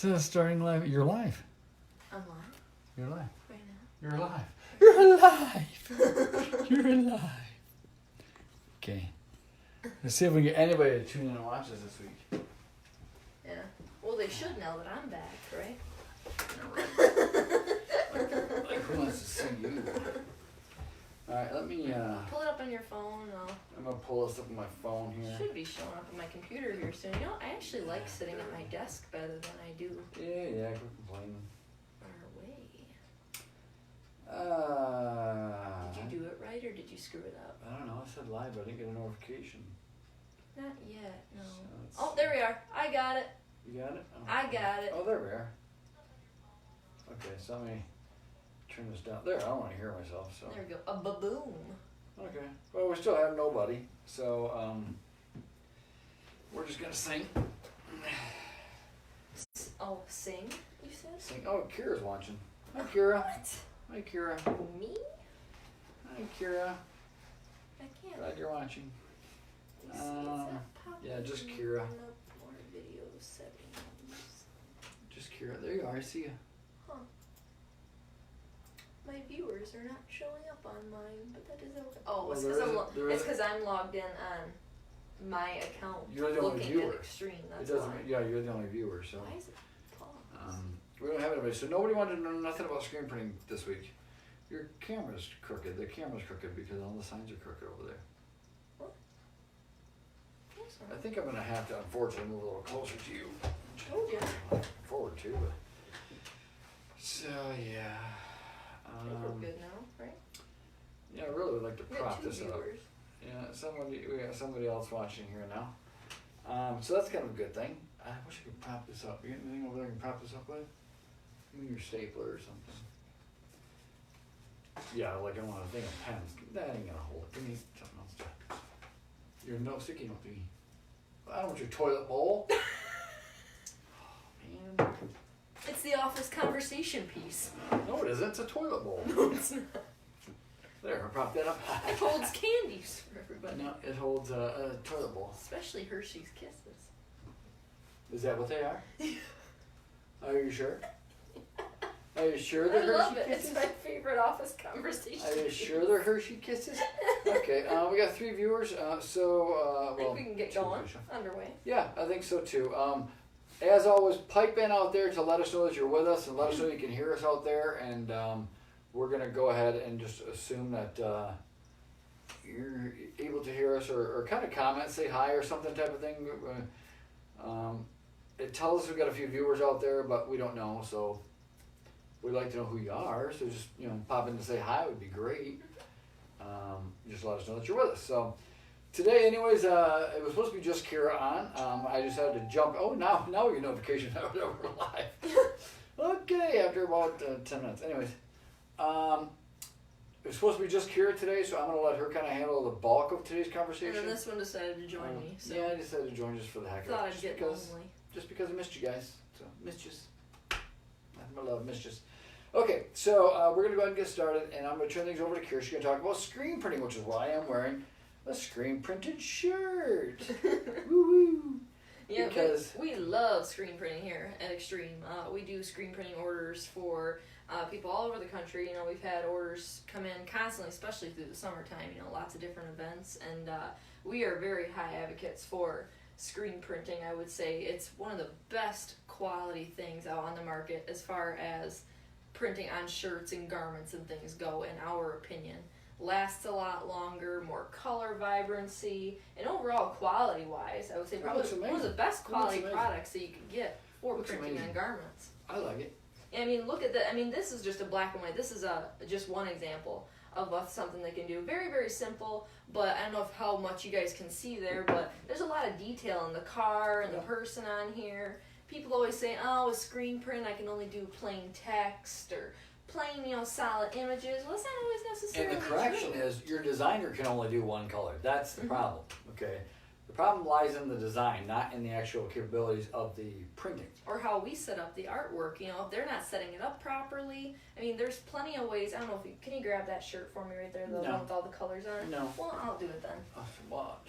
Starting live. You're live. I'm live You're live. right now. You're alive. You're alive. You're alive. Okay. Let's see if we can get anybody to tune in and watch us this week. Yeah. Well, they should now that I'm back, right? Like who wants to see you? Alright, let me Pull it up on your phone. I'm gonna pull this up on my phone here. Should be showing up on my computer here soon. You know, I actually like sitting at my desk better than I do Yeah, quit complaining. far away. Did you do it right or did you screw it up? I don't know, I said live, but I didn't get a notification. Not yet, no. So Oh, there we are. I got it. You got it? Oh, I got it. Oh, there we are. Okay, so let me turn this down. There, I don't want to hear myself, so. There we go. A ba-boom. Okay. Well, we still have nobody, so we're just gonna sing. Oh, sing, you said? Sing. Oh, Kira's watching. Hi, Kira. What? Hi, Kira. Me? Hi, Kira. I can't. Glad you're watching. You see, it's not popping yeah, just Kira. up. More video settings. Just Kira. There you are. I see you. Huh. My viewers are not showing up on mine, but that is okay. Oh, Well, it's because I'm logged in on my account. You're the only looking viewer. at Extreme. That's It doesn't. why. Yeah, you're the only viewer, so. Why is it paused? We don't have anybody, so nobody wanted to know nothing about screen printing this week. Your camera's crooked. The camera's crooked because all the signs are crooked over there. I think I'm gonna have to, unfortunately, move a little closer to you. Told you. Forward too, but. So yeah. I think we're good now, right? Yeah, I really would like to We got prop 2 this up. viewers. Yeah, we got somebody else watching here now. So that's kind of a good thing. I wish I could prop this up. You got anything over there you can prop this up with? Give me your stapler or something. Yeah, like I want a thing of pens. That ain't gonna hold it. Give me something else to. Your no sticky note thingy. I don't want your toilet bowl. Oh, man. It's the office conversation piece. No, it isn't. It's a toilet bowl. No, it's not. There, I propped that up. It holds candies for everybody. No, it holds a toilet bowl. Especially Hershey's Kisses. Is that what they are? Are you sure? Are you sure I they're love Hershey it. Kisses? It's my favorite office conversation. Are you sure they're Hershey Kisses? Okay, we got 3 viewers, I well, think we can get 2 going. viewers. Underway. Yeah, I think so too. As always, pipe in out there to let us know that you're with us and let us know you can hear us out there. And we're going to go ahead and just assume that you're able to hear us or kind of comment, say hi or something type of thing. It tells us we've got a few viewers out there, but we don't know. So we'd like to know who you are. So just, pop in to say hi would be great. Just let us know that you're with us. So today, anyways, it was supposed to be just Kira on. I just had to jump. Oh, now we get notification that we're live. Okay, after about 10 minutes. Anyways, it was supposed to be just Kira today, so I'm going to let her kind of handle the bulk of today's conversation. And then this one decided to join me. So Yeah, I decided to join just for the heck of it. thought I'd get lonely. Just because I missed you guys. So, missed you. Nothing but love, missed you. Okay, so we're going to go ahead and get started, and I'm going to turn things over to Kira. She's going to talk about screen printing, which is why I'm wearing a screen printed shirt. Woo-woo. Yeah, Because we love screen printing here at Extreme. We do screen printing orders for people all over the country. We've had orders come in constantly, especially through the summertime. Lots of different events, and we are very high advocates for screen printing. I would say it's one of the best quality things out on the market as far as printing on shirts and garments and things go, in our opinion. Lasts a lot longer, more color vibrancy, and overall quality wise, I would say probably one of the best quality products that you can get for printing on garments. I like it. I mean, look at that. I mean, this is just a black and white. This is just one example of something they can do. Very, very simple, but I don't know how much you guys can see there, but there's a lot of detail in the car and the person on here. People always say, oh, with screen print, I can only do plain text or plain, solid images. Well, it's not always necessarily And the correction true. is your designer can only do one color. That's the problem, okay? The problem lies in the design, not in the actual capabilities of the printing. Or how we set up the artwork. If they're not setting it up properly. I mean, there's plenty of ways. I don't know if can you grab that shirt for me right there, the No. one with all the colors on it? No. Well, I'll do it then. What?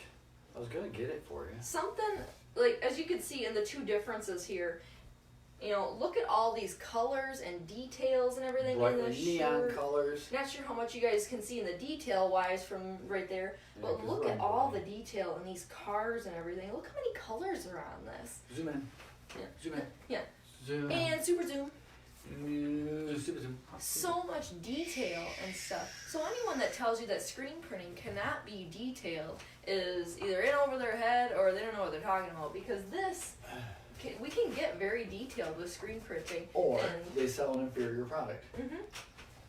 I was going to get it for you. Something, like, as you can see in the 2 differences here, look at all these colors and details and everything in Brightly the neon shirt. colors. Not sure how much you guys can see in the detail wise from right there, Yeah, but 'cause look we're at on all the Broadway. detail in these cars and everything. Look how many colors are on this. Zoom in. Yeah. Zoom in. Yeah. Zoom in. And super zoom. Super zoom. So much detail and stuff. So anyone that tells you that screen printing cannot be detailed is either in over their head or they don't know what they're talking about, because we can get very detailed with screen printing. Or and they sell an inferior product.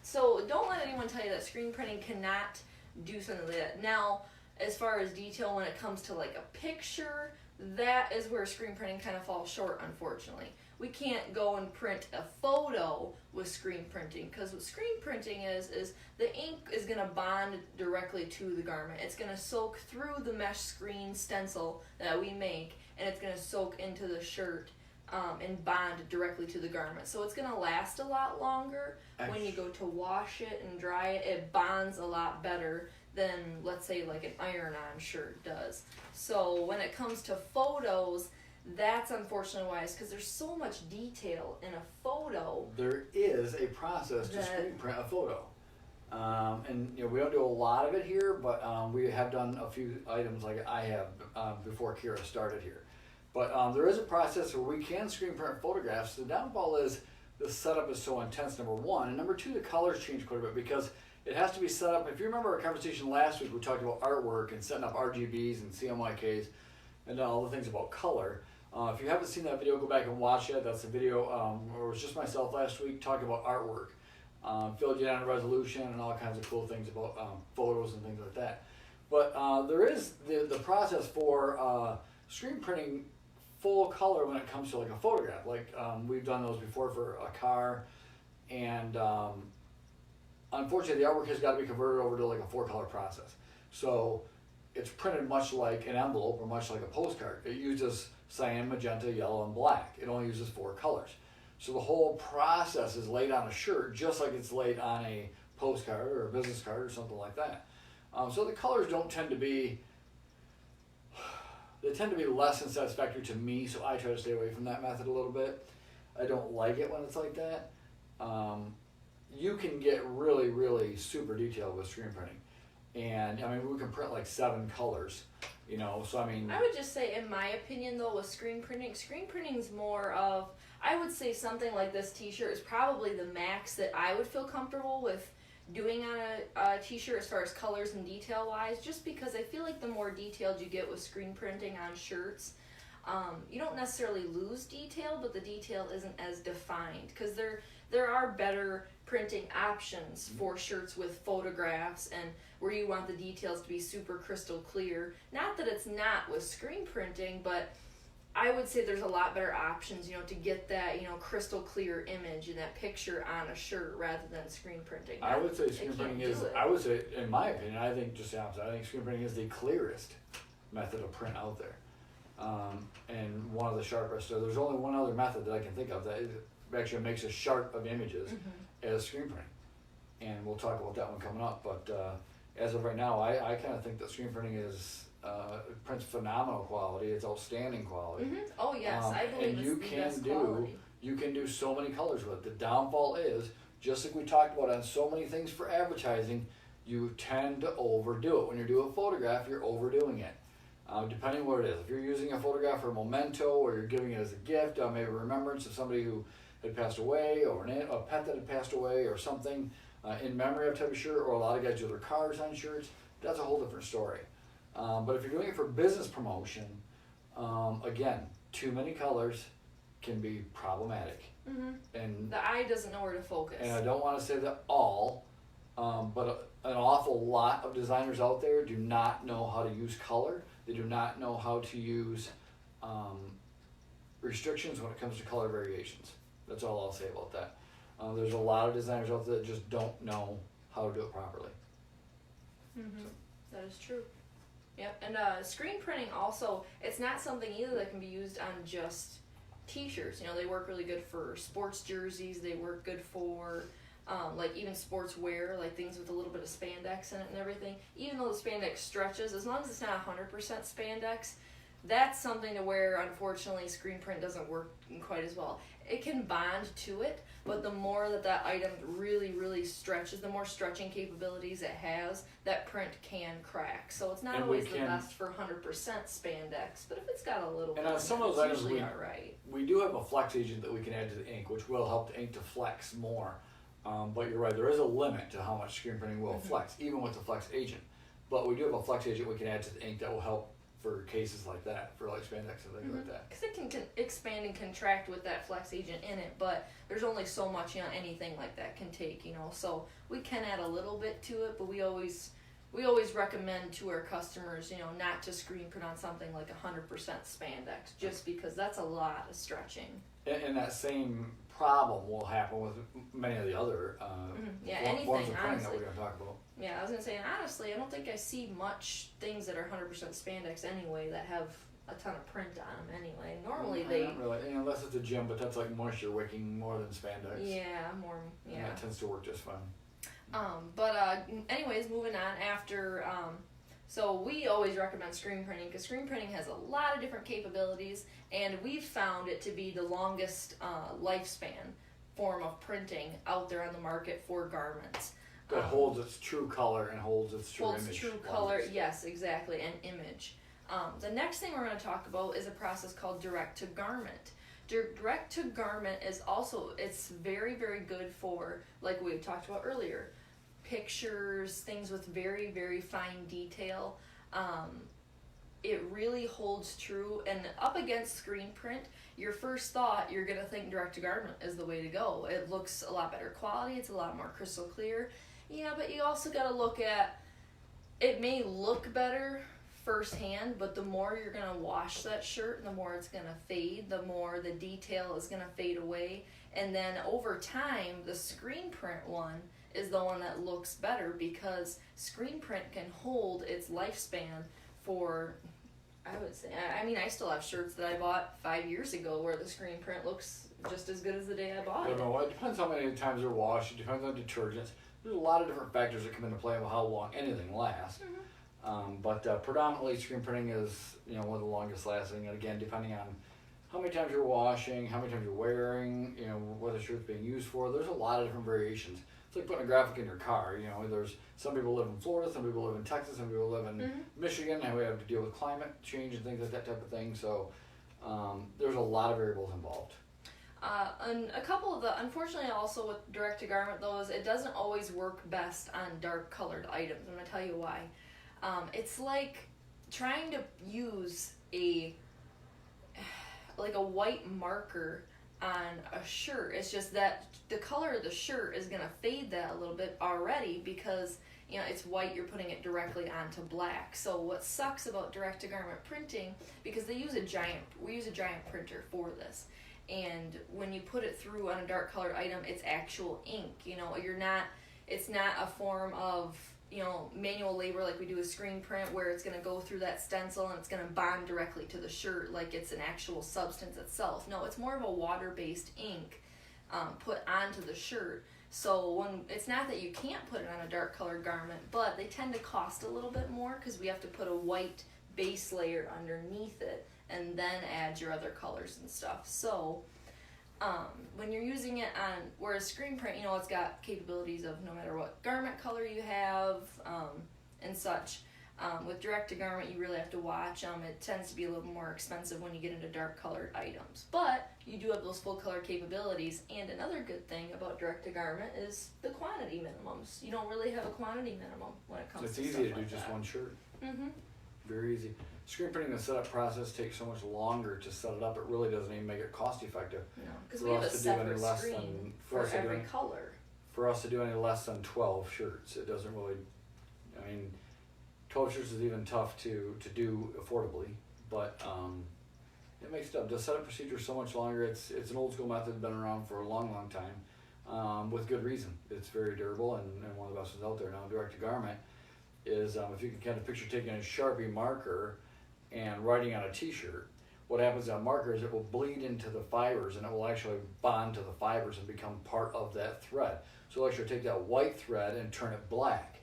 So don't let anyone tell you that screen printing cannot do something like that. Now, as far as detail when it comes to like a picture, that is where screen printing kind of falls short, unfortunately. We can't go and print a photo with screen printing, because what screen printing is the ink is going to bond directly to the garment. It's going to soak through the mesh screen stencil that we make, and it's going to soak into the shirt and bond directly to the garment. So it's going to last a lot longer. When you go to wash it and dry it, it bonds a lot better than, let's say, like an iron-on shirt does. So when it comes to photos, that's unfortunately why, because there's so much detail in a photo. There is a process to screen print a photo. And we don't do a lot of it here, but we have done a few items like I have before Kira started here. But there is a process where we can screen print photographs. The downfall is the setup is so intense, number one. And number two, the colors change quite a bit because it has to be set up. If you remember our conversation last week, we talked about artwork and setting up RGBs and CMYKs and all the things about color. If you haven't seen that video, go back and watch it. That's a video where it was just myself last week talking about artwork. Filled you down to resolution and all kinds of cool things about photos and things like that. But there is the process for screen printing full color when it comes to like a photograph. Like we've done those before for a car, and unfortunately the artwork has got to be converted over to like a 4-color process. So it's printed much like an envelope or much like a postcard. It uses cyan, magenta, yellow, and black. It only uses 4 colors. So the whole process is laid on a shirt just like it's laid on a postcard or a business card or something like that. So the colors don't tend to be, they tend to be less than satisfactory to me, so I try to stay away from that method a little bit. I don't like it when it's like that. You can get really, really super detailed with screen printing. And I mean, we can print like 7 colors, so I mean. I would just say, in my opinion though, with screen printing's more of, I would say something like this t-shirt is probably the max that I would feel comfortable with doing on a t-shirt as far as colors and detail wise, just because I feel like the more detailed you get with screen printing on shirts, you don't necessarily lose detail, but the detail isn't as defined, because there are better printing options for shirts with photographs and where you want the details to be super crystal clear. Not that it's not with screen printing, but I would say there's a lot better options, to get that, crystal clear image and that picture on a shirt rather than screen printing. I would say screen printing is, in my opinion, I think just the opposite. I think screen printing is the clearest method of print out there. And one of the sharpest. So there's only one other method that I can think of that actually makes a sharp of images as screen printing. And we'll talk about that one coming up. But as of right now, I kind of think that screen printing is prints phenomenal quality. It's outstanding quality. Oh yes, I believe it's the best quality. You can do so many colors with it. The downfall is, just like we talked about on so many things for advertising, you tend to overdo it. When you're doing a photograph, you're overdoing it. Depending on what it is. If you're using a photograph for a memento, or you're giving it as a gift, maybe a remembrance of somebody who had passed away, or a pet that had passed away, or something in memory of type of shirt, or a lot of guys do their cars on shirts, that's a whole different story. But if you're doing it for business promotion, again, too many colors can be problematic. And the eye doesn't know where to focus. And I don't want to say that all, but an awful lot of designers out there do not know how to use color. They do not know how to use restrictions when it comes to color variations. That's all I'll say about that. There's a lot of designers out there that just don't know how to do it properly. That is true. Yep, and screen printing also, it's not something either that can be used on just t-shirts. They work really good for sports jerseys. They work good for like even sportswear, like things with a little bit of spandex in it and everything. Even though the spandex stretches, as long as it's not 100% spandex, that's something to where, unfortunately, screen print doesn't work quite as well. it can bond to it, but the more that item really stretches, the more stretching capabilities it has, that print can crack. So it's not And always the best for 100% spandex, but if it's got a little bit, on some of those items, usually alright. we do have a flex agent that we can add to the ink, which will help the ink to flex more. But you're right, there is a limit to how much screen printing will flex, even with the flex agent. But we do have a flex agent we can add to the ink that will help for cases like that, for like spandex and things like that. Because it can expand and contract with that flex agent in it, but there's only so much, anything like that can take, So we can add a little bit to it, but we always recommend to our customers, not to screen print on something like 100% spandex, just because that's a lot of stretching. And that same problem will happen with many of the other forms of printing that we're going to talk about. Yeah, I was going to say, and honestly, I don't think I see much things that are 100% spandex anyway that have a ton of print on them anyway. Normally they... Not really, unless it's a gym, but that's like moisture wicking more than spandex. Yeah, more, yeah. And that tends to work just fine. Anyways, moving on after... So we always recommend screen printing because screen printing has a lot of different capabilities, and we've found it to be the longest lifespan form of printing out there on the market for garments. That holds its true color and holds its true image. Holds true color, yes, exactly, and image. The next thing we're going to talk about is a process called direct to garment. Direct to garment is also, it's very good for, like we talked about earlier, pictures, things with very fine detail. It really holds true, and up against screen print, your first thought, you're going to think direct to garment is the way to go. It looks a lot better quality, it's a lot more crystal clear. Yeah, but you also got to look at, it may look better firsthand, but the more you're going to wash that shirt, the more it's going to fade, the more the detail is going to fade away, and then over time, the screen print one is the one that looks better because screen print can hold its lifespan for, I would say, I still have shirts that I bought 5 years ago where the screen print looks just as good as the day I bought it. It depends how many times they're washed, it depends on detergents. There's a lot of different factors that come into play with how long anything lasts. But predominantly screen printing is one of the longest lasting, and again, depending on how many times you're washing, how many times you're wearing, what the shirt's being used for, there's a lot of different variations. It's like putting a graphic in your car. There's some people live in Florida, some people live in Texas, some people live in Michigan, and we have to deal with climate change and things like that type of thing. So there's a lot of variables involved. And a couple of unfortunately also with direct to garment though, is it doesn't always work best on dark colored items. I'm going to tell you why. It's like trying to use a white marker on a shirt. It's just that the color of the shirt is going to fade that a little bit already because it's white, you're putting it directly onto black. So what sucks about direct to garment printing, because we use a giant printer for this, and when you put it through on a dark colored item, it's actual ink. It's not a form of manual labor like we do with screen print where it's going to go through that stencil and it's going to bond directly to the shirt like it's an actual substance itself. No, it's more of a water-based ink put onto the shirt. So it's not that you can't put it on a dark colored garment, but they tend to cost a little bit more because we have to put a white base layer underneath it and then add your other colors and stuff. So when you're using it on, whereas screen print, it's got capabilities of no matter what garment color you have and such. With direct to garment, you really have to watch. It tends to be a little more expensive when you get into dark colored items, but you do have those full color capabilities. And another good thing about direct to garment is the quantity minimums. You don't really have a quantity minimum when it comes to stuff like that. It's easy to do just one shirt. Very easy. Screen printing, the setup process takes so much longer to set it up, it really doesn't even make it cost effective. No, because we have a separate screen for every color. For us to do any less than 12 shirts, it doesn't really, 12 shirts is even tough to do affordably, but it makes it up. The setup procedure is so much longer. It's an old school method, been around for a long time, with good reason. It's very durable and one of the best ones out there. Now, direct to garment is, if you can kind of picture taking a Sharpie marker and writing on a t-shirt, what happens on marker is it will bleed into the fibers and it will actually bond to the fibers and become part of that thread. So it'll actually take that white thread and turn it black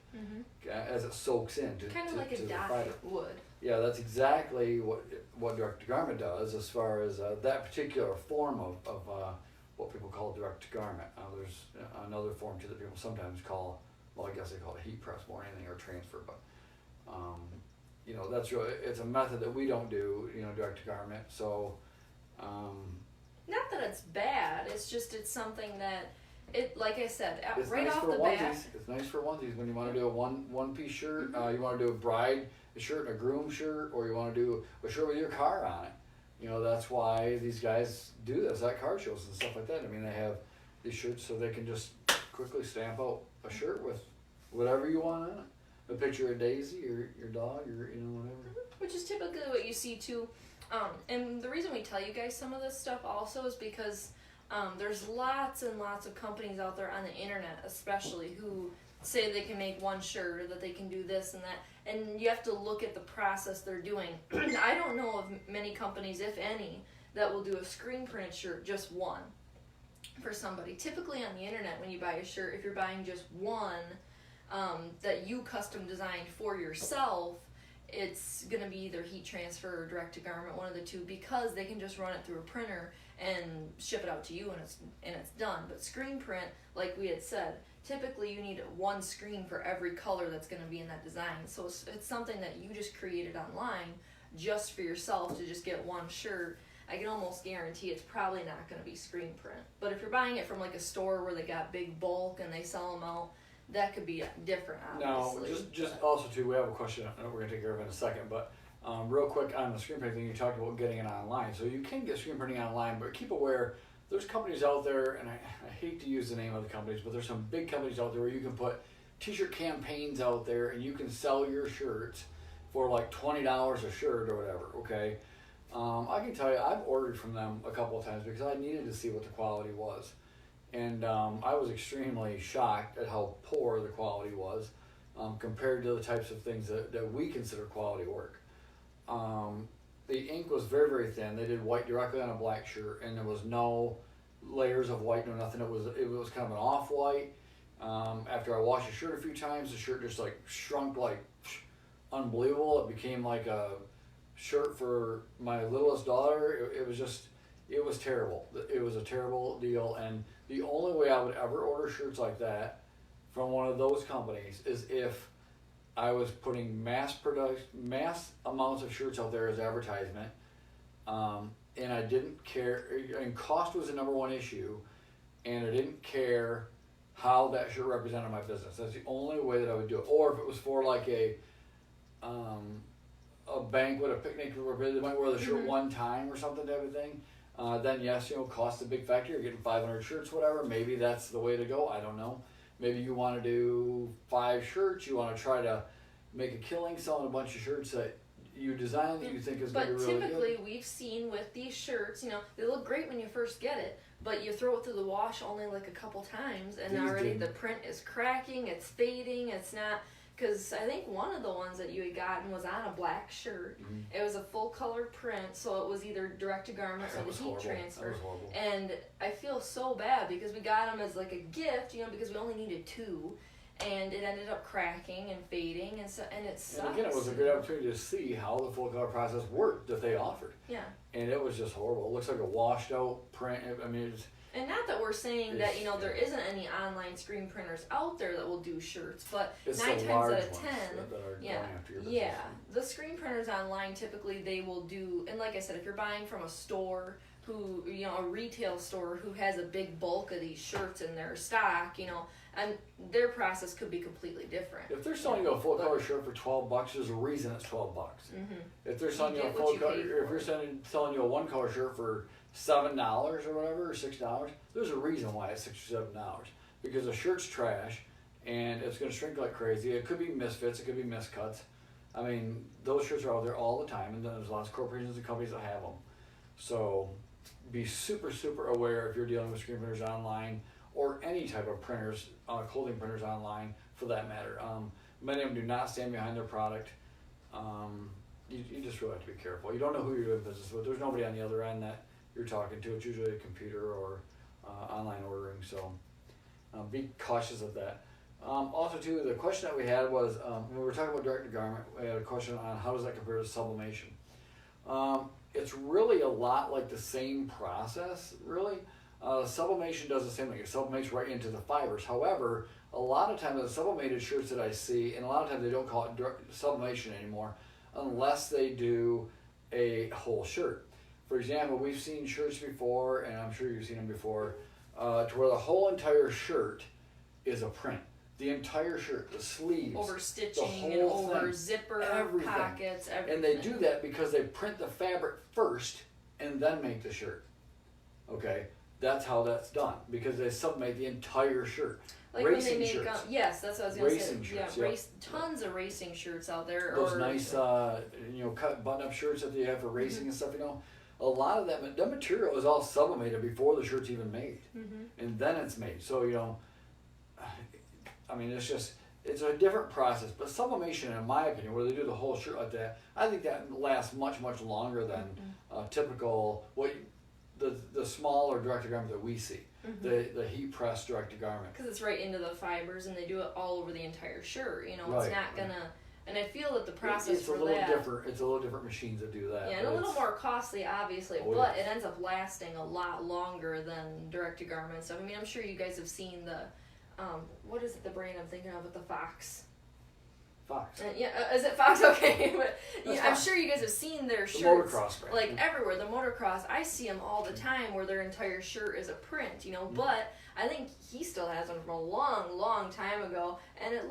as it soaks in kind of like a dye would. Yeah, that's exactly what direct to garment does as far as that particular form of call direct to garment. There's another form too that people sometimes call, well, I guess they call it heat press more than anything, or transfer, but you know, that's really, it's a method that we don't do, you know, direct to garment. So not that it's bad, it's just it's something that it, like I said, it's right nice off for the onesies. bat. It's nice for onesies when you want to do a one piece shirt. You want to do a bride shirt and a groom shirt, or you want to do a shirt with your car on it. You know, that's why these guys do this at car shows and stuff like that. I mean, they have these shirts so they can just quickly stamp out a shirt with whatever you want on it. A picture of Daisy or your dog or, you know, whatever. Which is typically what you see too. And the reason we tell you guys some of this stuff also is because there's lots and lots of companies out there on the internet, especially, who say they can make one shirt or that they can do this and that. And you have to look at the process they're doing. I don't know of many companies, if any, that will do a screen printed shirt, just one, for somebody. Typically on the internet, when you buy a shirt, if you're buying just one that you custom designed for yourself, it's going to be either heat transfer or direct to garment, one of the two, because they can just run it through a printer and ship it out to you, and it's done. But screen print, like we had said, typically you need one screen for every color that's going to be in that design. So it's something that you just created online just for yourself to just get one shirt. I can almost guarantee it's probably not going to be screen print. But if you're buying it from like a store where they got big bulk and they sell them out, that could be different, obviously. Now, just also too, we have a question we're going to take care of in a second, but real quick on the screen printing thing, you talked about getting it online. So you can get screen printing online, but keep aware, there's companies out there, and I hate to use the name of the companies, but there's some big companies out there where you can put t-shirt campaigns out there and you can sell your shirts for like $20 a shirt or whatever, okay? I can tell you, I've ordered from them a couple of times because I needed to see what the quality was. And I was extremely shocked at how poor the quality was compared to the types of things that we consider quality work. The ink was very, very thin. They did white directly on a black shirt, and there was no layers of white, no nothing. It was kind of an off-white. After I washed the shirt a few times, the shirt just like shrunk like unbelievable. It became like a shirt for my littlest daughter. It was terrible. It was a terrible deal, and the only way I would ever order shirts like that from one of those companies is if I was putting mass amounts of shirts out there as advertisement, and I didn't care, and cost was the number one issue, and I didn't care how that shirt represented my business. That's the only way that I would do it. Or if it was for like a banquet, a picnic, where they might wear the shirt one time or something type of thing, then yes, you know, cost a big factor. You're getting 500 shirts, whatever. Maybe that's the way to go. I don't know. Maybe you want to do 5 shirts. You want to try to make a killing selling a bunch of shirts that you design that you think is going to be really good. But typically, we've seen with these shirts, you know, they look great when you first get it, but you throw it through the wash only like a couple times, and already the print is cracking, it's fading, it's not. Because I think one of the ones that you had gotten was on a black shirt. Mm-hmm. It was a full color print, so it was either direct to garment or the heat transfer. That was horrible. And I feel so bad because we got them as like a gift, you know, because we only needed 2, and it ended up cracking and fading, and it sucks. And again, it was a good opportunity to see how the full color process worked that they offered. Yeah. And it was just horrible. It looks like a washed out print. I mean, it's. And not that we're saying that, you know, there isn't any online screen printers out there that will do shirts, but it's 9 times out of 10, yeah, the screen printers online typically they will do, and like I said, if you're buying from a store who, you know, a retail store who has a big bulk of these shirts in their stock, you know, and their process could be completely different. If they're selling you a full color shirt for $12, there's a reason it's $12. Mm-hmm. If they're selling you a full color, if you're selling you a one color shirt for $7 or whatever, or $6, there's a reason why it's $6 or $7. Because the shirt's trash and it's going to shrink like crazy. It could be misfits, it could be miscuts. I mean, those shirts are out there all the time, and then there's lots of corporations and companies that have them. So be super, super aware if you're dealing with screen printers online or any type of printers, clothing printers online for that matter. Many of them do not stand behind their product. You just really have to be careful. You don't know who you're doing business with. There's nobody on the other end that you're talking to. It's usually a computer or online ordering, so be cautious of that. Also, too, the question that we had was, when we were talking about direct to garment, we had a question on how does that compare to sublimation. It's really a lot like the same process, really. Sublimation does the same thing. It sublimates right into the fibers. However, a lot of times the sublimated shirts that I see, and a lot of times they don't call it sublimation anymore, unless they do a whole shirt. For example, we've seen shirts before, and I'm sure you've seen them before, to where the whole entire shirt is a print. The entire shirt, the sleeves, over stitching the and whole over thing, zipper everything. pockets, everything. And they do that because they print the fabric first and then make the shirt. Okay, that's how that's done, because they sublimate the entire shirt. Like racing when they make, shirts. Yes, that's what I was gonna Racing say. shirts, Yeah, yep. tons of racing shirts out there. Those or, nice, cut button-up shirts that they have for racing and stuff. A lot of that material is all sublimated before the shirt's even made, and then it's made. So I mean, it's a different process. But sublimation, in my opinion, where they do the whole shirt like that, I think that lasts much longer than typical the smaller direct-to-garment that we see. The heat press direct-to-garment. Because it's right into the fibers, and they do it all over the entire shirt. It's Right, not gonna. And I feel that the process It's for a little that. different. It's a little different machines that do that. Yeah, and a little more costly, obviously, Oh, but yes. it ends up lasting a lot longer than direct-to-garment stuff. I mean, I'm sure you guys have seen the, what is it, the brand I'm thinking of with the Fox? Fox. Is it Fox? Okay, but That's I'm fine. sure you guys have seen their The shirts. motocross brand. Like everywhere, the motocross, I see them all the time where their entire shirt is a print, but I think he still has one from a long time ago, and it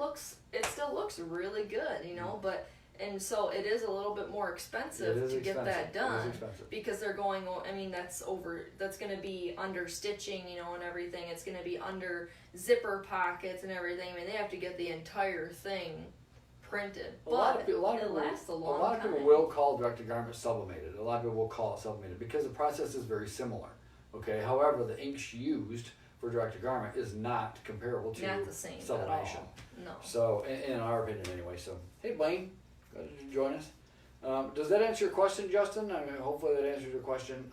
still looks really good, but, and so it is a little bit more expensive to get that done. It is expensive. Because they're going, I mean, that's going to be under stitching, and everything. It's going to be under zipper pockets and everything. I mean, they have to get the entire thing printed. A lot But of people, it lasts a long A lot of time. people will call direct-to-garment sublimated. A lot of people will call it sublimated because the process is very similar. Okay. However, the inks used for direct-to-garment is not comparable to Not the same sublimation. at all. No. So, in our opinion, anyway. So, hey, Blaine, glad you join us. Does that answer your question, Justin? I mean, hopefully that answers your question.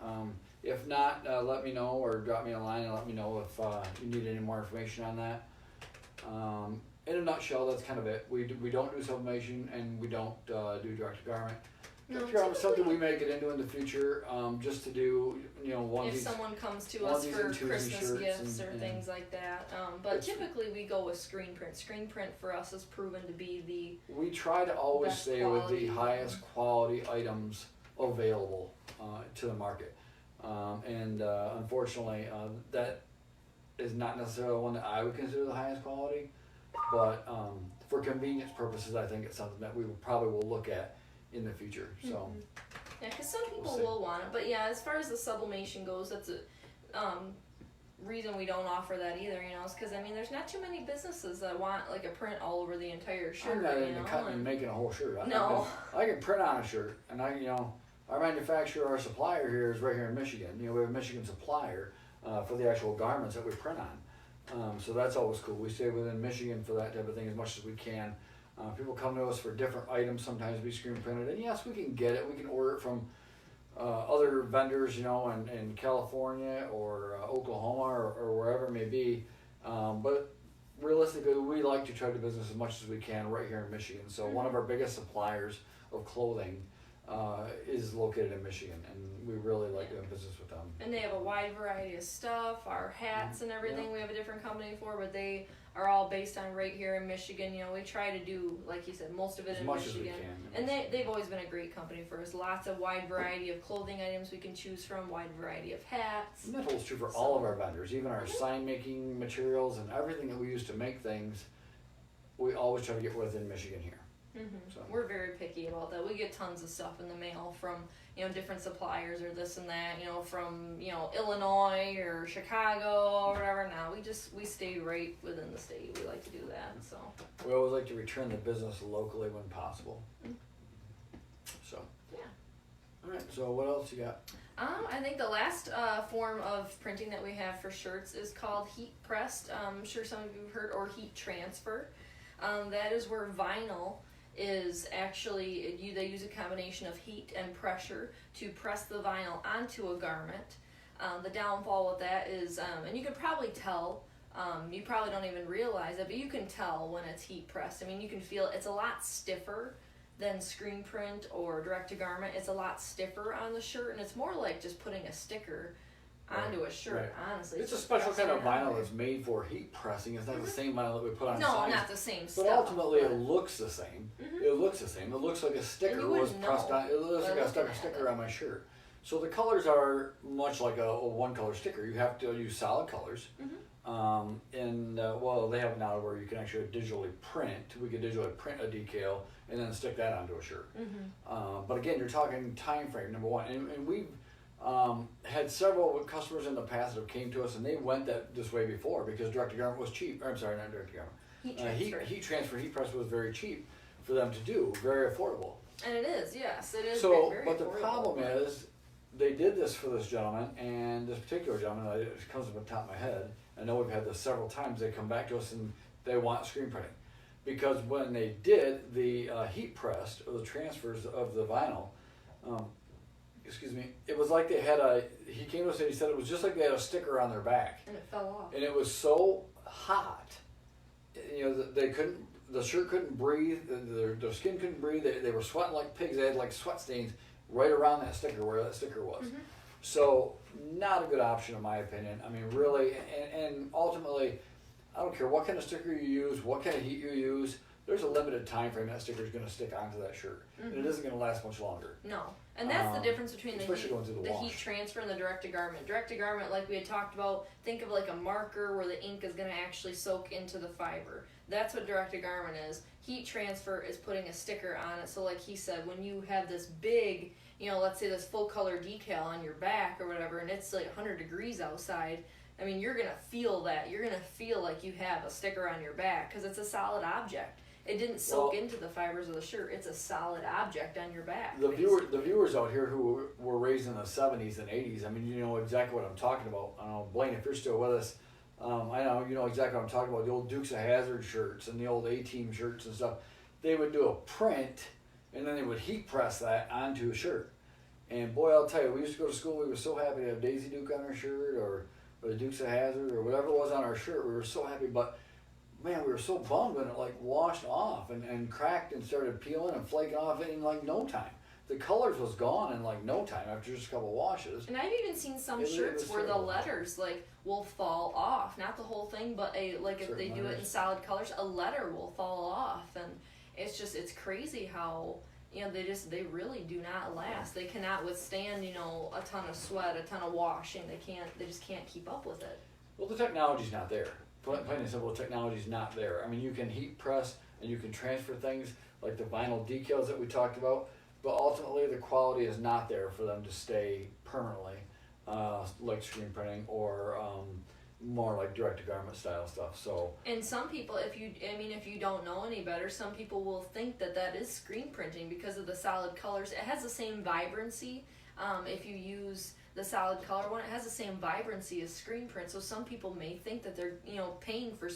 If not, let me know, or drop me a line and let me know if you need any more information on that. In a nutshell, that's kind of it. We don't do sublimation, and we don't do direct-to-garment. No, Direct-to-garment is something typically- we may get into in the future, just to do, onesies. If someone comes to us onesies for and twosies Christmas shirts gifts or and- things like that. But It's- typically we go with screen print. Screen print for us has proven to be We try to always best stay with quality. the highest quality items available to the market. Unfortunately, that is not necessarily one that I would consider the highest quality, but for convenience purposes, I think it's something that we probably will look at in the future. So, Yeah, because some people see. will want it. But yeah, as far as the sublimation goes, that's a reason we don't offer that either, is because, I mean, there's not too many businesses that want, like, a print all over the entire shirt, I'm not into cutting and making a whole shirt. No. I can print on a shirt, and our manufacturer, our supplier here is right here in Michigan. We have a Michigan supplier for the actual garments that we print on. So that's always cool. We stay within Michigan for that type of thing as much as we can. People come to us for different items, sometimes be screen printed, and yes, we can get it. We can order it from other vendors, in California or Oklahoma or wherever it may be. But realistically, we like to try to business as much as we can right here in Michigan. So one of our biggest suppliers of clothing is located in Michigan, and we really like doing business with them. And they have a wide variety of stuff, our hats and everything. We have a different company for, but they are all based on right here in Michigan. We try to do, like you said, most of it As in much as we Michigan. can. And they've always been a great company for us. Lots of wide variety of clothing items we can choose from, wide variety of hats. And that holds true for all of our vendors, even our sign making materials and everything that we use to make things. We always try to get within Michigan here. So. We're very picky about that. We get tons of stuff in the mail from different suppliers or this and that, from Illinois or Chicago or whatever. Now we stay right within the state. We like to do that. So We always like to return the business locally when possible. So. Yeah. All right. So what else you got? I think the last form of printing that we have for shirts is called heat pressed. I'm sure some of you have heard, or heat transfer. That is where vinyl is actually, they use a combination of heat and pressure to press the vinyl onto a garment. The downfall with that is, and you can probably tell, you probably don't even realize it, but you can tell when it's heat pressed. I mean, you can feel it's a lot stiffer than screen print or direct to garment. It's a lot stiffer on the shirt, and it's more like just putting a sticker onto a shirt. Right. Honestly, It's a special press kind of right on vinyl there. that's made for heat pressing. It's not the same vinyl that we put on No, signs. not the same But stuff. ultimately, but- it looks the same. Mhm. It looks the same. It looks like a sticker you was wouldn't pressed know on. It looks by like I stuck looking a at sticker it. on my shirt. So the colors are much like a one-color sticker. You have to use solid colors. Well, they have it now where you can actually digitally print. We could digitally print a decal and then stick that onto a shirt. But again, you're talking time frame, number one, and we've had several customers in the past that have came to us and they went this way before because direct to garment was cheap. Or, I'm sorry, not direct to garment. Heat transfer, heat press was very cheap for them to do, very affordable. And it is, yes, it is. So, very but the affordable. problem is, they did this for this gentleman, and this particular gentleman, it comes to the top of my head. I know we've had this several times. They come back to us and they want screen printing, because when they did the heat press or the transfers of the vinyl, it was like they had he came to us and he said it was just like they had a sticker on their back, And it fell off. and it was so hot, they couldn't. The shirt couldn't breathe. Their skin couldn't breathe. They were sweating like pigs. They had like sweat stains right around that sticker where that sticker was. So not a good option in my opinion. I mean, really, and ultimately, I don't care what kind of sticker you use, what kind of heat you use. There's a limited time frame that sticker is going to stick onto that shirt, and it isn't going to last much longer. No, and that's the difference between the especially going through the heat wash. transfer and the direct to garment. Direct to garment, like we had talked about, think of like a marker where the ink is going to actually soak into the fiber. That's what direct to garment is. Heat transfer is putting a sticker on it. So like he said, when you have this big, let's say this full color decal on your back or whatever, and it's like 100 degrees outside, I mean, you're going to feel that. You're going to feel like you have a sticker on your back because it's a solid object. It didn't soak into the fibers of the shirt. It's a solid object on your back. The viewers out here who were raised in the 70s and 80s, I mean, you know exactly what I'm talking about. I don't know, Blaine, if you're still with us, I know you know exactly what I'm talking about. The old Dukes of Hazzard shirts and the old A-Team shirts and stuff. They would do a print, and then they would heat press that onto a shirt. And boy, I'll tell you, we used to go to school. We were so happy to have Daisy Duke on our shirt, or the Dukes of Hazzard, or whatever it was on our shirt. We were so happy, but man, we were so bummed when it like washed off and cracked and started peeling and flaking off in like no time. The colors was gone in like no time after just a couple washes. And I've even seen some It shirts was where the terrible. letters like will fall off. Not the whole thing, but if Certain they do it in letters. solid colors, a letter will fall off, and it's crazy how they really do not last. They cannot withstand a ton of sweat, a ton of washing. They just can't keep up with it. Well, the technology's not there. Plain and simple, the technology's not there. I mean, you can heat press and you can transfer things like the vinyl decals that we talked about, but ultimately the quality is not there for them to stay permanently, like screen printing or more like direct to garment style stuff. So. And some people, if you don't know any better, some people will think that is screen printing because of the solid colors. It has the same vibrancy. If you use the solid color one, it has the same vibrancy as screen print. So some people may think that they're paying for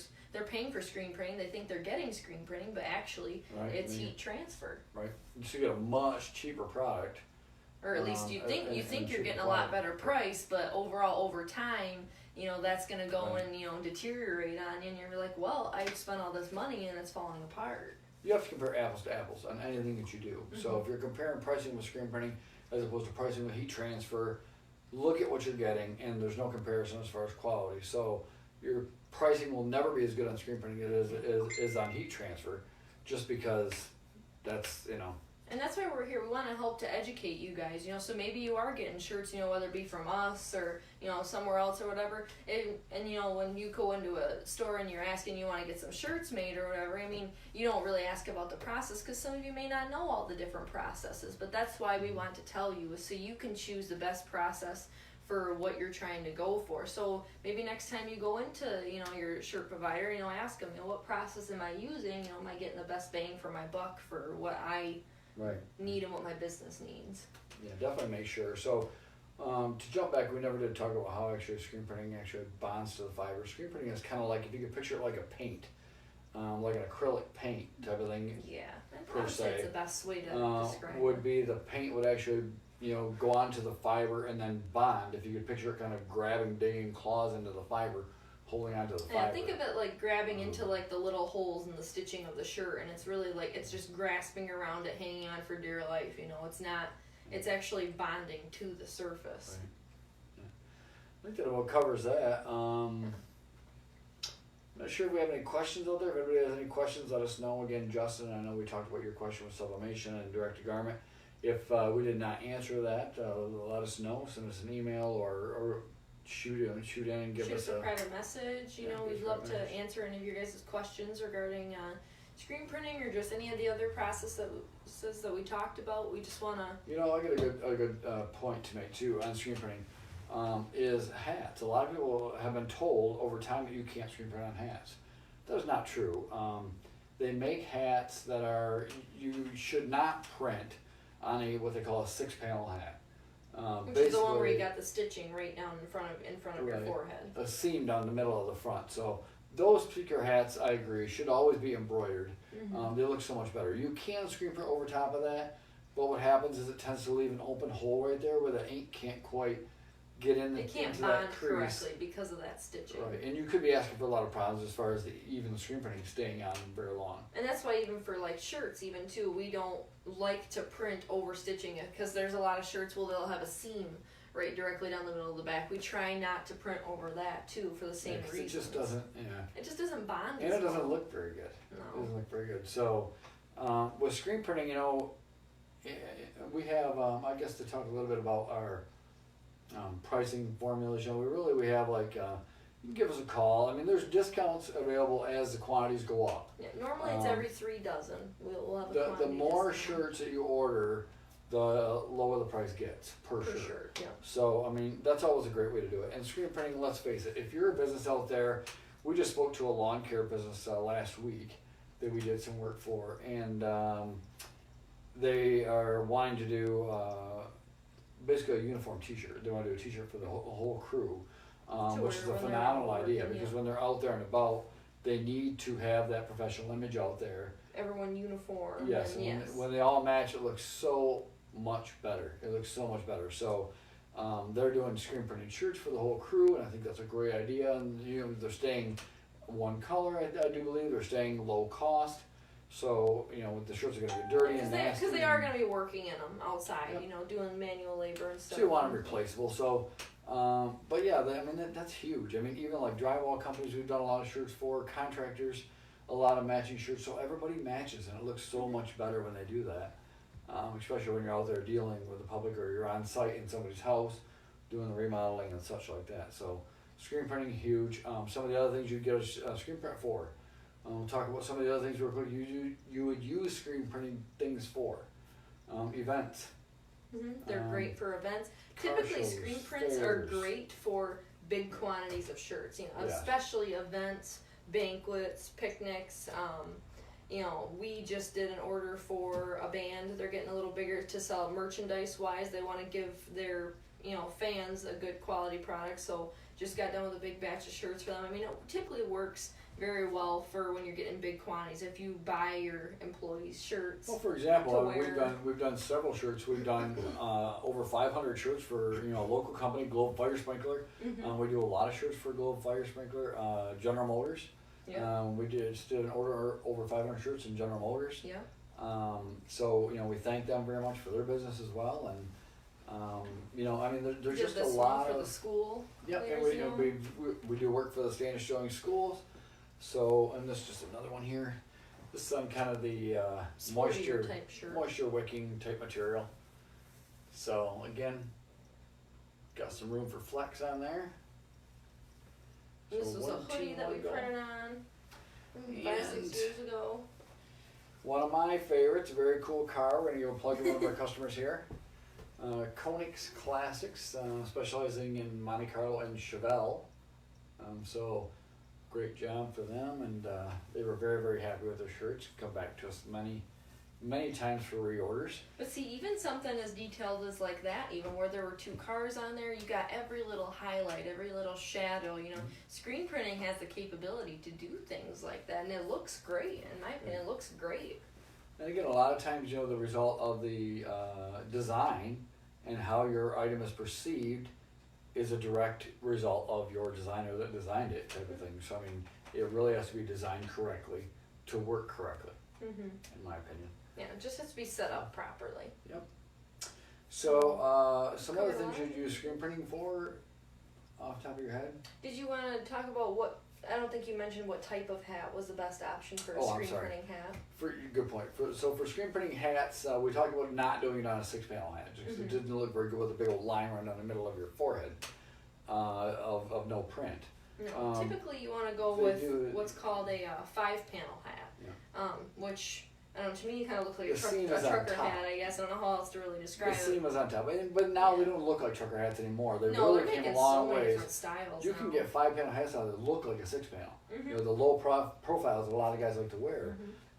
screen printing. They think they're getting screen printing, but actually it's heat transfer. Right. You should get a much cheaper product. Or at least you think and you're cheaper getting a lot quality. better price, but overall over time, that's gonna go and deteriorate on you, and you're like, well, I've spent all this money and it's falling apart. You have to compare apples to apples on anything that you do. So if you're comparing pricing with screen printing as opposed to pricing with heat transfer, look at what you're getting, and there's no comparison as far as quality. So your pricing will never be as good on screen printing as it is on heat transfer, just because that's And that's why we're here. We want to help to educate you guys, so maybe you are getting shirts, whether it be from us or, somewhere else or whatever. And when you go into a store and you're asking you want to get some shirts made or whatever, I mean, you don't really ask about the process because some of you may not know all the different processes. But that's why we want to tell you, so you can choose the best process for what you're trying to go for. So maybe next time you go into, your shirt provider, ask them, what process am I using? Am I getting the best bang for my buck for what I need and what my business needs? Yeah, definitely make sure. So to jump back, we never did talk about how actually screen printing actually bonds to the fiber. Screen printing is kind of like, if you could picture it like a paint, like an acrylic paint type of thing. Yeah, Per I would say se, it's the best way to describe would it. be the paint would actually go onto the fiber and then bond. If you could picture it kind of grabbing, digging claws into the fiber, holding onto the fiber. Yeah, think of it like grabbing into like the little holes in the stitching of the shirt, and it's really like it's just grasping around it, hanging on for dear life. It's not. It's actually bonding to the surface. I think that about covers that. Not sure if we have any questions out there. If anybody has any questions, let us know. Again, Justin, I know we talked about your question with sublimation and direct to garment. If we did not answer that, let us know. Send us an email or shoot in and give us a a private message. You know, we'd love to answer any of your guys' questions regarding screen printing or just any of the other processes that we talked about. We just want to. You know, I got a good point to make too on screen printing. Is hats. A lot of people have been told over time that you can't screen print on hats. That is not true. They make hats that are, you should not print on what they call a 6-panel hat. Which is the one where you got the stitching right down in front of your right, forehead. A seam down the middle of the front. So those particular hats, I agree, should always be embroidered. Mm-hmm. They look so much better. You can screen print over top of that, but what happens is it tends to leave an open hole right there where the ink can't quite get in It can't into bond that crease. correctly because of that stitching. Right, and you could be asking for a lot of problems as far as even the screen printing staying on very long. And that's why even for like shirts, even too, we don't like to print over stitching it because there's a lot of shirts where they'll have a seam right directly down the middle of the back. We try not to print over that too for the same reason. It just doesn't, It just doesn't bond. And it doesn't look very good. No. It doesn't look very good. So, with screen printing, we have, I guess to talk a little bit about our pricing formulas. We have like, you can give us a call. I mean, there's discounts available as the quantities go up. Yeah, normally it's every 3 dozen. We'll have a The quantity more discount. shirts that you order, the lower the price gets per shirt. Yeah. So, I mean, that's always a great way to do it. And screen printing, let's face it, if you're a business out there, we just spoke to a lawn care business last week that we did some work for, and they are wanting to do basically a uniform t-shirt. They want to do a t-shirt for the whole crew, which is a phenomenal idea because when they're out there and about, they need to have that professional image out there. Everyone uniform. Yes, and when they all match, it looks so much better. It looks so much better. So they're doing screen printed shirts for the whole crew, and I think that's a great idea. And they're staying one color, I do believe. They're staying low cost. So the shirts are going to be dirty and nasty. Because they are going to be working in them outside, doing manual labor and stuff. So you want them replaceable. So, but yeah, that's huge. I mean, even like drywall companies we've done a lot of shirts for, contractors, a lot of matching shirts. So everybody matches, and it looks so much better when they do that. Especially when you're out there dealing with the public or you're on site in somebody's house doing the remodeling and such like that. So screen printing, huge. Some of the other things you'd get a screen print for. We'll talk about some of the other things real quick you would use screen printing things for. Events. Mm-hmm. They're great for events. Car Typically, shows, screen prints are great for big quantities of shirts. Especially events, banquets, picnics. We just did an order for a band. They're getting a little bigger to sell merchandise wise. They want to give their fans a good quality product. So just got done with a big batch of shirts for them. I mean, it typically works very well for when you're getting big quantities. If you buy your employees shirts. Well, for example, we've done several shirts. We've done over 500 shirts for a local company, Globe Fire Sprinkler. Mm-hmm. We do a lot of shirts for Globe Fire Sprinkler, General Motors. Yeah. We just did an order over 500 shirts in General Motors. Yeah. So we thank them very much for their business as well, and there's just a lot for of the school. Yeah, and we do work for the Standish Showing Schools. So, and this is just another one here. This is on kind of the moisture wicking type material. So again, got some room for flex on there. This was a hoodie that we printed on 5-6 years ago. One of my favorites, a very cool car. We're gonna go plug in one of our customers here. Koenigs Classics, specializing in Monte Carlo and Chevelle. So great job for them, and they were very, very happy with their shirts. Come back to us many times for reorders. But see, even something as detailed as like that, even where there were 2 cars on there, you got every little highlight, every little shadow. Screen printing has the capability to do things like that, and it looks great. In my opinion, it looks great. And again, a lot of times, the result of the design and how your item is perceived is a direct result of your designer that designed it, type of thing. So I mean, it really has to be designed correctly to work correctly, in my opinion. Yeah, it just has to be set up properly. Yep. So some other things you'd use screen printing for. off the top of your head? Did you want to talk about what? I don't think you mentioned what type of hat was the best option for a Oh, I'm screen sorry. printing hat. Good point. So for screen printing hats, we talked about not doing it on a 6-panel hat because it didn't look very good with a big old line right down the middle of your forehead of no print. No, typically you want to go they with do it- what's called a 5-panel hat, Yeah. Which I don't know. To me, kind of look like The a seam is on trucker top. hat. I guess I don't know how else to really describe The it. seam was on top, but now they don't look like trucker hats anymore. They No, really they're came making a long so many ways. different styles. You now. can get 5-panel hats out that look like a 6-panel. Mhm. You know, the low profiles that a lot of guys like to wear.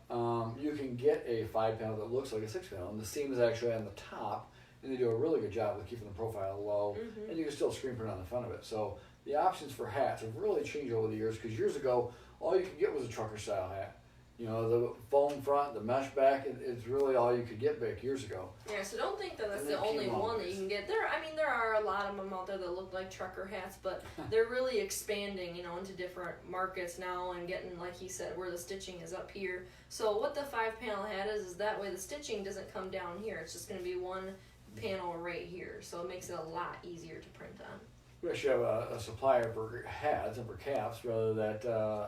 You can get a 5-panel that looks like a 6-panel, and the seam is actually on the top, and they do a really good job with keeping the profile low, and you can still screen print on the front of it. So the options for hats have really changed over the years, because years ago, all you could get was a trucker style hat. You know, the foam front, the mesh back, it's really all you could get back years ago. Yeah, so don't think that that's And the they only came one long that you ways. can get. There are a lot of them out there that look like trucker hats, but they're really expanding, into different markets now and getting, like he said, where the stitching is up here. So what the 5-panel hat is that way the stitching doesn't come down here. It's just going to be one panel right here, so it makes it a lot easier to print on. We actually have a supplier for hats and for caps, rather that, the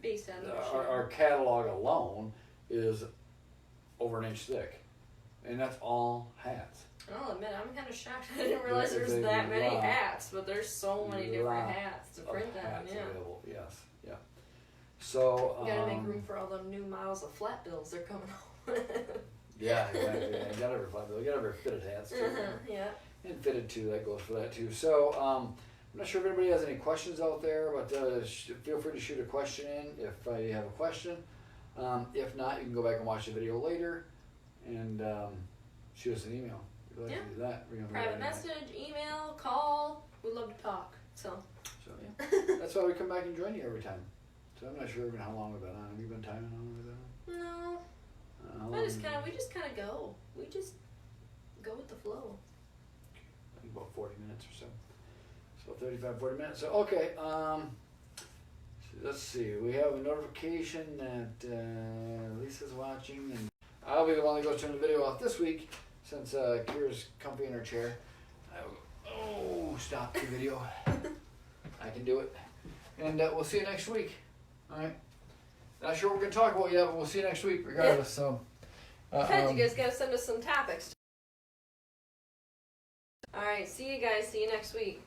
Based on the our catalog alone is over an inch thick, and that's all hats. I'll admit, I'm kind of shocked. I didn't realize There's there's a that many lot hats, but there's so many different lot hats to Of print on. hats Yeah. available, yes, yeah. So You gotta make room for all the new models of flat bills they're coming out. yeah, exactly. Yeah, you got every flat bill, you got every fitted hats too, Yeah. and fitted too. That goes for that too. So I'm not sure if anybody has any questions out there, but feel free to shoot a question in if you have a question. If not, you can go back and watch the video later, and shoot us an email. We'd like to do that. We're gonna do Private that anyway. message, email, call. We love to talk. So. So yeah, that's why we come back and join you every time. So I'm not sure even how long we've been on. Have you been timing how long we've been on? No. How We long? just kind of go. We just go with the flow. I think about 40 minutes or so. So 35, 40 minutes. So okay. Let's see. We have a notification that Lisa's watching, and I'll be the one that goes turn the video off this week since Kira's comfy in her chair. Stop the video. I can do it. And we'll see you next week. All right. Not sure what we're going to talk about yet, but we'll see you next week regardless. So. You guys gotta send us some topics. Alright, see you guys. See you next week.